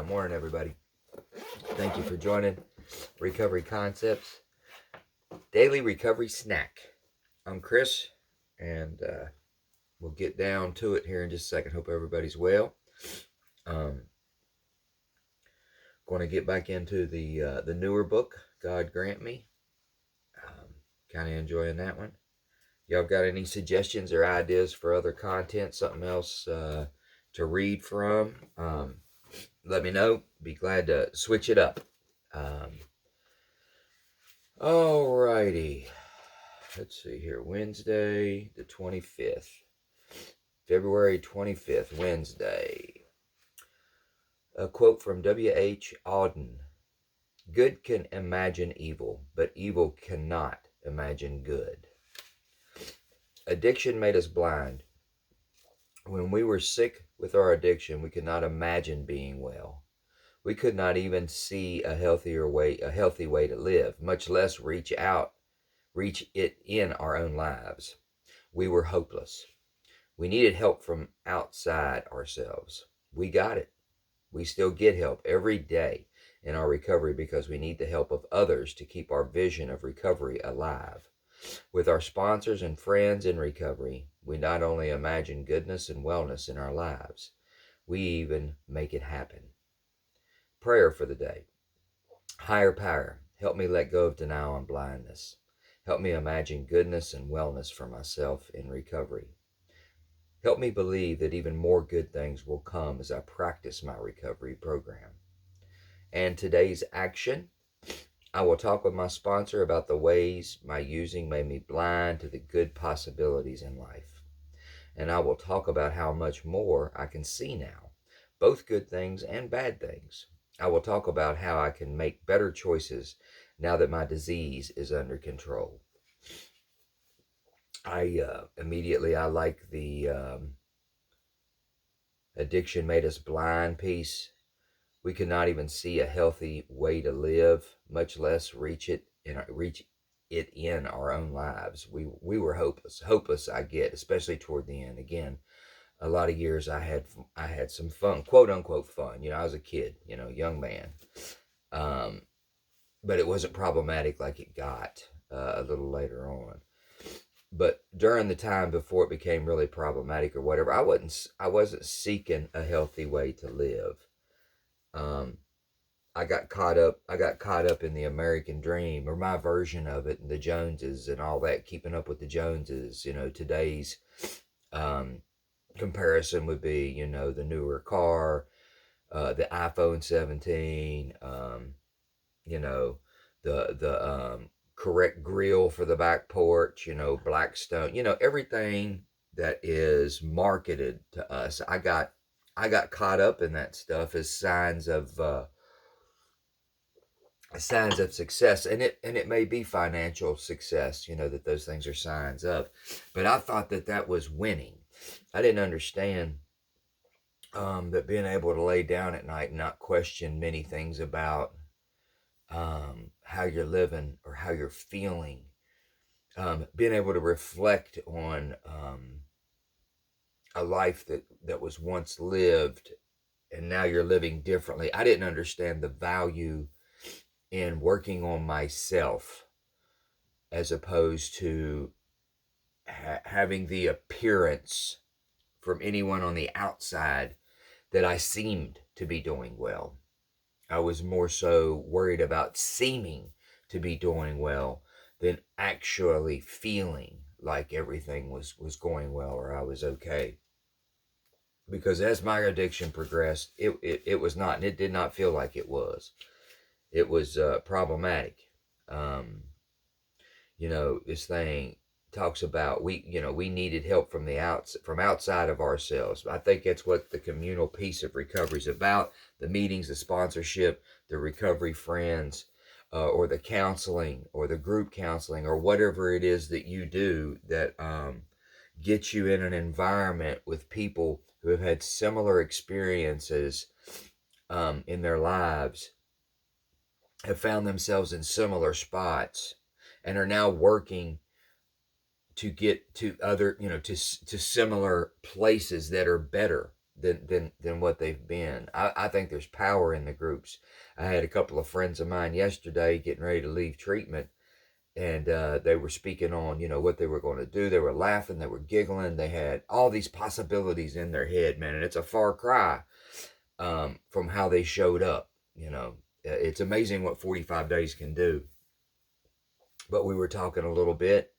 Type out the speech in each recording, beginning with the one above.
morning, everybody. Thank you for joining Recovery Concepts Daily Recovery Snack. I'm Chris, and we'll get down to it here in just a second. Hope everybody's well. Going to get back into the newer book, God Grant Me. Kind of enjoying that one. Y'all got any suggestions or ideas for other content, something else to read from? Let me know. Be glad to switch it up. Alrighty. Let's see here. Wednesday, the 25th. February 25th, Wednesday. A quote from W.H. Auden. Good can imagine evil, but evil cannot imagine good. Addiction made us blind. When we were sick with our addiction, we could not imagine being well. We could not even see a healthy way to live, much less reach it in our own lives. We were hopeless. We needed help from outside ourselves. We got it. We still get help every day in our recovery because we need the help of others to keep our vision of recovery alive. With our sponsors and friends in recovery, we not only imagine goodness and wellness in our lives, we even make it happen. Prayer for the day. Higher power, help me let go of denial and blindness. Help me imagine goodness and wellness for myself in recovery. Help me believe that even more good things will come as I practice my recovery program. And today's action, I will talk with my sponsor about the ways my using made me blind to the good possibilities in life. And I will talk about how much more I can see now, both good things and bad things. I will talk about how I can make better choices now that my disease is under control. I like the addiction made us blind piece. We could not even see a healthy way to live, much less reach it in our own lives. We were hopeless. I get, especially toward the end. Again, a lot of years I had some fun, quote unquote fun. I was a kid, young man, but it wasn't problematic like it got a little later on. But during the time before it became really problematic or whatever, I wasn't seeking a healthy way to live. I got caught up in the American dream, or my version of it, and the Joneses and all that, keeping up with the Joneses. Today's comparison would be, the newer car, the iPhone 17, the correct grill for the back porch, Blackstone, everything that is marketed to us. I got caught up in that stuff as signs of success, and it may be financial success, that those things are signs of, but I thought that was winning. I didn't understand that being able to lay down at night and not question many things about how you're living or how you're feeling, being able to reflect on a life that was once lived and now you're living differently. I didn't understand the value in working on myself as opposed to having the appearance from anyone on the outside that I seemed to be doing well. I was more so worried about seeming to be doing well than actually feeling like everything was going well or I was okay. Because as my addiction progressed, it was not, and it did not feel like it was. It was problematic. This thing talks about we needed help from outside of ourselves. I think that's what the communal piece of recovery is about. The meetings, the sponsorship, the recovery friends, or the counseling or the group counseling or whatever it is that you do that gets you in an environment with people who have had similar experiences in their lives, have found themselves in similar spots, and are now working to get to other, to similar places that are better than what they've been. I think there's power in the groups. I had a couple of friends of mine yesterday getting ready to leave treatment, and they were speaking on, what they were going to do. They were laughing, they were giggling, they had all these possibilities in their head, man, and it's a far cry from how they showed up. It's amazing what 45 days can do. But we were talking a little bit,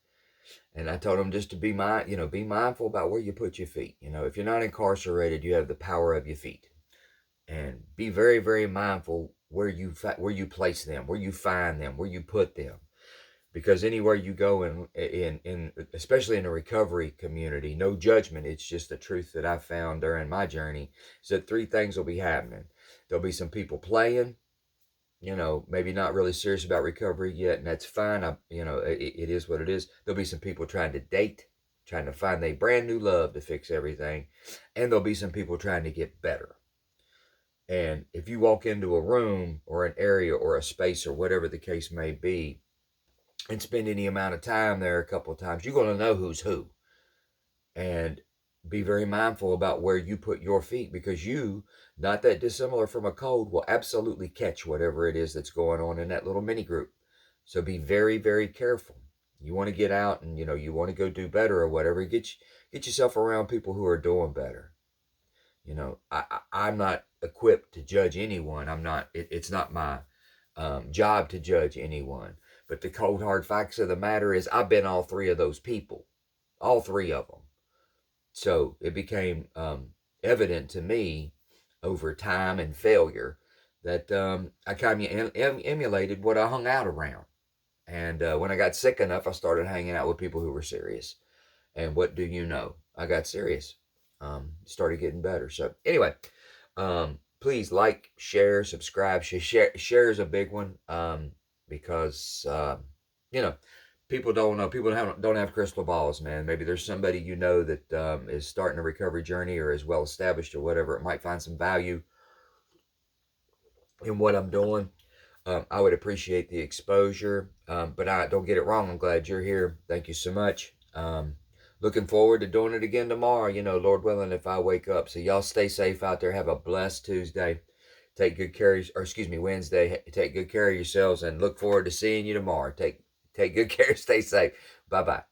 and I told them just to be mindful about where you put your feet. If you're not incarcerated, you have the power of your feet, and be very, very mindful where you place them, where you find them, where you put them, because anywhere you go in especially in a recovery community, no judgment, it's just the truth that I found during my journey, is that three things will be happening. There'll be some people playing, maybe not really serious about recovery yet, and that's fine. It is what it is. There'll be some people trying to date, trying to find a brand new love to fix everything, and there'll be some people trying to get better. And if you walk into a room or an area or a space or whatever the case may be, and spend any amount of time there a couple of times, you're going to know who's who. And be very mindful about where you put your feet, because you, not that dissimilar from a cold, will absolutely catch whatever it is that's going on in that little mini group. So be very, very careful. You want to get out and, you want to go do better or whatever, get yourself around people who are doing better. I'm not equipped to judge anyone. It's not my job to judge anyone. But the cold hard facts of the matter is I've been all three of those people, all three of them. So it became evident to me over time and failure that I kind of emulated what I hung out around. And when I got sick enough, I started hanging out with people who were serious. And what do you know? I got serious. Started getting better. So anyway, please like, share, subscribe. Share is a big one, because people don't know. People don't have crystal balls, man. Maybe there's somebody that is starting a recovery journey or is well established or whatever. It might find some value in what I'm doing. I would appreciate the exposure, but I don't get it wrong. I'm glad you're here. Thank you so much. Looking forward to doing it again tomorrow, Lord willing, if I wake up. So y'all stay safe out there. Have a blessed Tuesday. Take good care, Wednesday. Take good care of yourselves, and look forward to seeing you tomorrow. Take good care. Stay safe. Bye-bye.